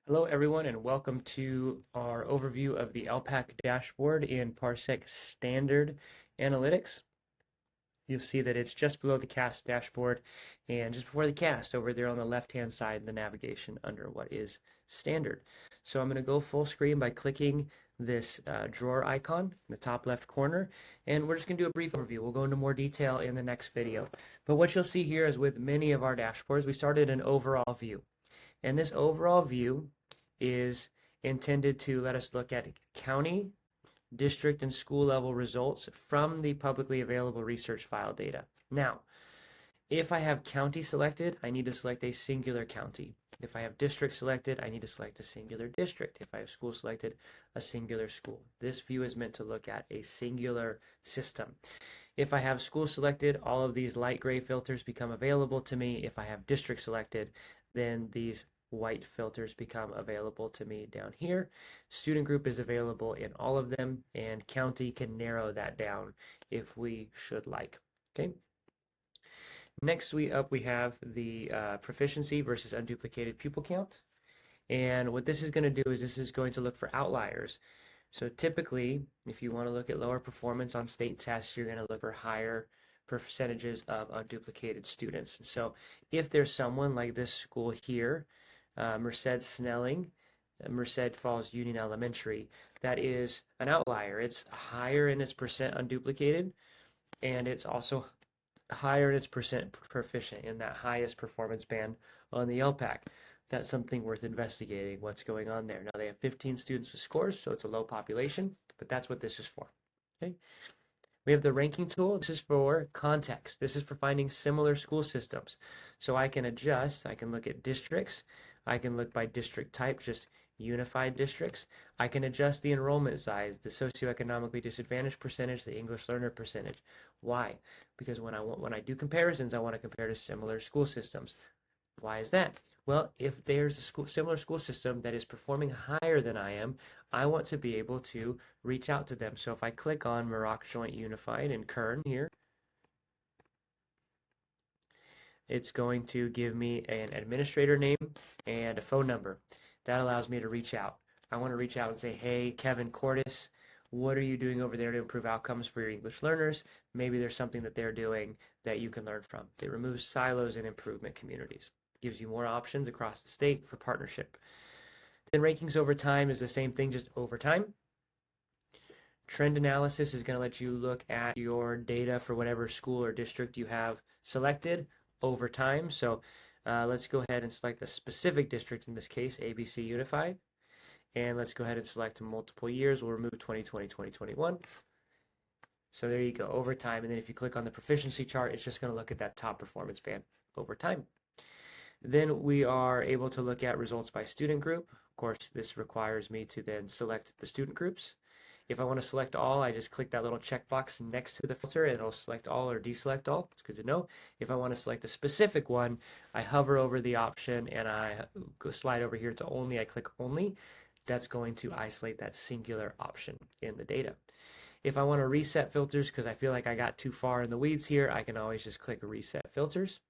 Hello everyone and welcome to our overview of the ELPAC dashboard in Parsec Standard Analytics. You'll see that it's just below the cast dashboard and just before the cast over there on the left hand side in the navigation under what is standard. So I'm going to go full screen by clicking this drawer icon in the top left corner, and we're just going to do a brief overview. We'll go into more detail in the next video. But what you'll see here is with many of our dashboards, we started an overall view. And this overall view is intended to let us look at county, district, and school level results from the publicly available research file data. Now, if I have county selected, I need to select a singular county. If I have district selected, I need to select a singular district. If I have school selected, a singular school. This view is meant to look at a singular system. If I have school selected, all of these light gray filters become available to me. If I have district selected, then these white filters become available to me down here. Student group is available in all of them, and county can narrow that down if we should like. Okay. Next we have the proficiency versus unduplicated pupil count. And what this is going to do is this is going to look for outliers. So typically, if you want to look at lower performance on state tests, you're going to look for higher percentages of unduplicated students. So if there's someone like this school here, Merced Snelling, Merced Falls Union Elementary, that is an outlier. It's higher in its percent unduplicated, and it's also higher in its percent proficient in that highest performance band on the ELPAC. That's something worth investigating, what's going on there. Now they have 15 students with scores, so it's a low population, but that's what this is for. Okay. We have the ranking tool. This is for context. This is for finding similar school systems. So I can adjust, I can look at districts, I can look by district type, just unified districts. I can adjust the enrollment size, the socioeconomically disadvantaged percentage, the English learner percentage. Why? Because when I do comparisons, I want to compare to similar school systems. Why is that? Well, if there's a similar school system that is performing higher than I am, I want to be able to reach out to them. So if I click on Muroc Joint Unified in Kern here, it's going to give me an administrator name and a phone number. That allows me to reach out. I want to reach out and say, hey, Kevin Cordes, what are you doing over there to improve outcomes for your English learners? Maybe there's something that they're doing that you can learn from. It removes silos and improvement communities. Gives you more options across the state for partnership. Then rankings over time is the same thing, just over time. Trend analysis is going to let you look at your data for whatever school or district you have selected over time. So let's go ahead and select a specific district, in this case, ABC Unified. And let's go ahead and select multiple years. We'll remove 2020, 2021. So there you go, over time. And then if you click on the proficiency chart, it's just going to look at that top performance band over time. Then we are able to look at results by student group. Of course, this requires me to then select the student groups. If I want to select all, I just click that little checkbox next to the filter and it'll select all or deselect all. It's good to know. If I want to select a specific one, I hover over the option and I go slide over here to only. I click only. That's going to isolate that singular option in the data. If I want to reset filters because I feel like I got too far in the weeds here, I can always just click reset filters.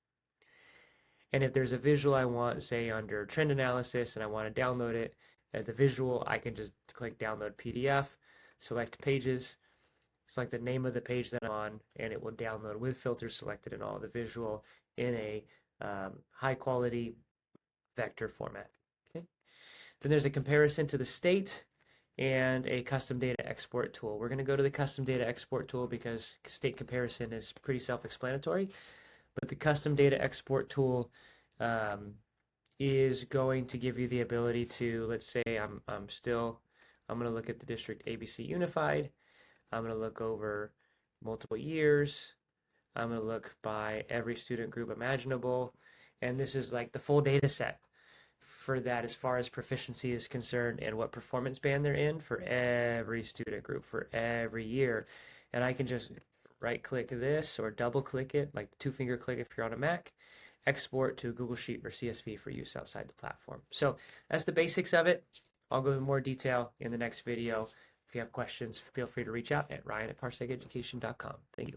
And if there's a visual I want, say under trend analysis, and I want to download it, the visual, I can just click download PDF, select pages, select the name of the page that I'm on, and it will download with filters selected and all the visual in a high quality vector format. Okay. Then there's a comparison to the state and a custom data export tool. We're going to go to the custom data export tool because state comparison is pretty self-explanatory. But the custom data export tool is going to give you the ability to, let's say I'm going to look at the district ABC Unified. I'm going to look over multiple years. I'm going to look by every student group imaginable. And this is like the full data set for that as far as proficiency is concerned and what performance band they're in for every student group for every year. And I can just right click this or double click it, like two-finger click if you're on a Mac, export to Google Sheet or CSV for use outside the platform. So that's the basics of it. I'll go into more detail in the next video. If you have questions, feel free to reach out at ryan@parseceducation.com. Thank you.